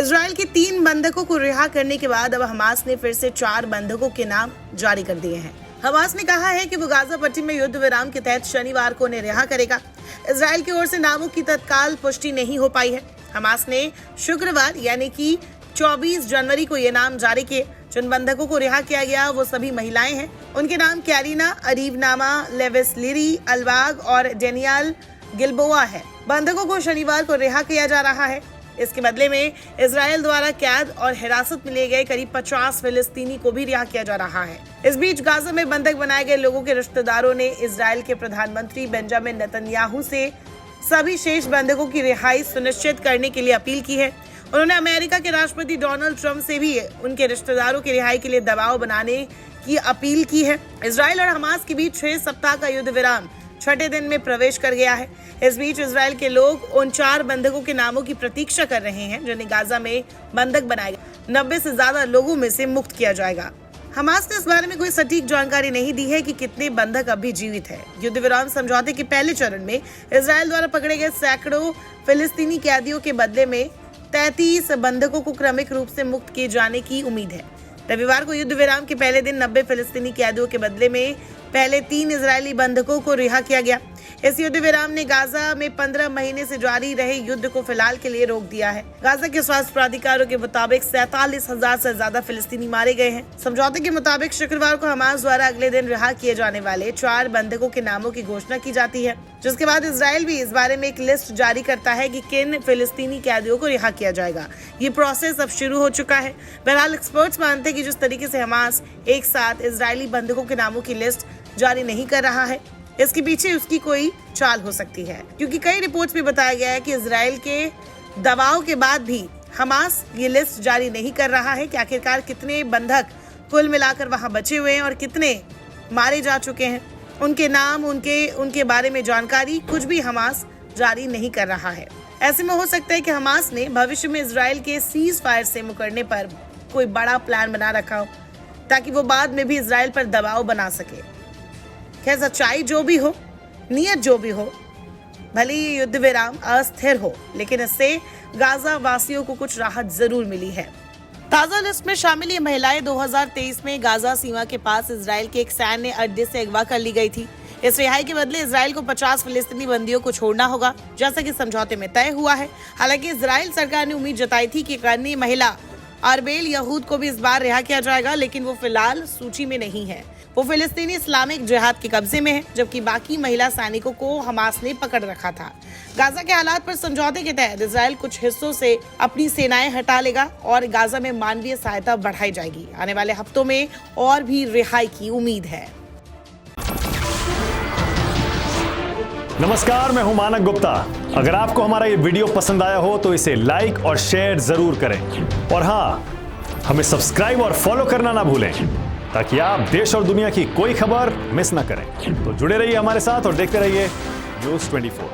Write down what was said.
Israel के 3 बंधकों को रिहा करने के बाद अब हमास ने फिर से 4 बंधकों के नाम जारी कर दिए हैं। हमास ने कहा है कि वो गाजा पट्टी में युद्ध विराम के तहत शनिवार को उन्हें रिहा करेगा। इजराइल की ओर से नामों की तत्काल पुष्टि नहीं हो पाई है। हमास ने शुक्रवार यानी कि 24 जनवरी को ये नाम जारी किए। जिन बंधकों को रिहा किया गया वो सभी महिलाएं हैं। उनके नाम कैरिना, अरीवनामा, लेविस लिरी, अलवाग और डेनियल गिलबोआ है। बंधकों को शनिवार को रिहा किया जा रहा है। इसके बदले में इजराइल द्वारा कैद और हिरासत में लिए गए करीब 50 फिलिस्तीनी को भी रिहा किया जा रहा है। इस बीच गाजा में बंधक बनाए गए लोगों के रिश्तेदारों ने इजराइल के प्रधानमंत्री बेंजामिन नेतन्याहू से सभी शेष बंधकों की रिहाई सुनिश्चित करने के लिए अपील की है। उन्होंने अमेरिका के राष्ट्रपति डोनाल्ड ट्रंप से भी उनके रिश्तेदारों की रिहाई के लिए दबाव बनाने की अपील की है। इजराइल और हमास के बीच 6 सप्ताह का युद्ध विराम 6ठे दिन में प्रवेश कर गया है। इस बीच इजराइल के लोग उन 4 बंधकों के नामों की प्रतीक्षा कर रहे हैं जिन्हें गाजा में बंधक बनाया गया। 90 से ज्यादा लोगों में से मुक्त किया जाएगा। हमास ने इस बारे में कोई सटीक जानकारी नहीं दी है कि कितने बंधक अभी जीवित हैं। युद्ध विराम समझौते के पहले चरण में इजराइल द्वारा पकड़े गए सैकड़ों फिलिस्तीनी कैदियों के बदले में 33 बंधकों को क्रमिक रूप से मुक्त किए जाने की उम्मीद है। रविवार को युद्ध विराम के पहले दिन 90 फिलिस्तीनी कैदियों के बदले में पहले 3 इजरायली बंधकों को रिहा किया गया। इस युद्ध विराम ने गाजा में 15 महीने से जारी रहे युद्ध को फिलहाल के लिए रोक दिया है। गाजा के स्वास्थ्य प्राधिकारों के मुताबिक 47,000 से ज्यादा फिलिस्तीनी मारे गए हैं। समझौते के मुताबिक शुक्रवार को हमास द्वारा अगले दिन रिहा किए जाने वाले 4 बंधकों के नामों की घोषणा की जाती है, जिसके बाद इजराइल भी इस बारे में एक लिस्ट जारी करता है कि किन फिलिस्तीनी कैदियों को रिहा किया जाएगा। ये प्रोसेस अब शुरू हो चुका है। बहरहाल एक्सपर्ट्स मानते हैं कि जिस तरीके से हमास एक साथ इजरायली बंधकों के नामों की लिस्ट जारी नहीं कर रहा है, इसके पीछे उसकी कोई चाल हो सकती है, क्योंकि कई रिपोर्ट्स में बताया गया है कि इजराइल के दबाव के बाद भी हमास ये लिस्ट जारी नहीं कर रहा है कि आखिरकार कितने बंधक कुल मिलाकर वहां बचे हुए हैं और कितने मारे जा चुके हैं। उनके नाम, उनके बारे में जानकारी कुछ भी हमास जारी नहीं कर रहा है। ऐसे में हो सकता है कि हमास ने भविष्य में इजराइल के सीज फायर से मुकरने पर कोई बड़ा प्लान बना रखा हो, ताकि वो बाद में भी इजराइल पर दबाव बना सके। खैर, सच्चाई जो भी हो, नियत जो भी हो, भले ये युद्ध विराम अस्थिर हो, लेकिन इससे गाजा वासियों को कुछ राहत जरूर मिली है। ताजा लिस्ट में शामिल ये महिलाएं 2023 में गाजा सीमा के पास इजराइल के एक सैन्य अड्डे से अगवा कर ली गई थी। इस रिहाई के बदले इजराइल को 50 फिलिस्तीनी बंदियों को छोड़ना होगा, जैसा कि समझौते में तय हुआ है। हालांकि इजराइल सरकार ने उम्मीद जताई थी कि कर्नी महिला अरबेल यहूद को भी इस बार रिहा किया जाएगा, लेकिन वो फिलहाल सूची में नहीं है। वो फिलिस्तीनी इस्लामिक जिहाद के कब्जे में है, जबकि बाकी महिला सैनिकों को हमास ने पकड़ रखा था। गाजा के हालात पर समझौते के तहत इजराइल कुछ हिस्सों से अपनी सेनाएं हटा लेगा और गाजा में मानवीय सहायता बढ़ाई जाएगी। आने वाले हफ्तों में और भी रिहाई की उम्मीद है। नमस्कार, मैं हूं मानक गुप्ता। अगर आपको हमारा ये वीडियो पसंद आया हो तो इसे लाइक और शेयर जरूर करें, और हाँ, हमें सब्सक्राइब और फॉलो करना ना भूलें, ताकि आप देश और दुनिया की कोई खबर मिस ना करें। तो जुड़े रहिए हमारे साथ और देखते रहिए न्यूज़ 24।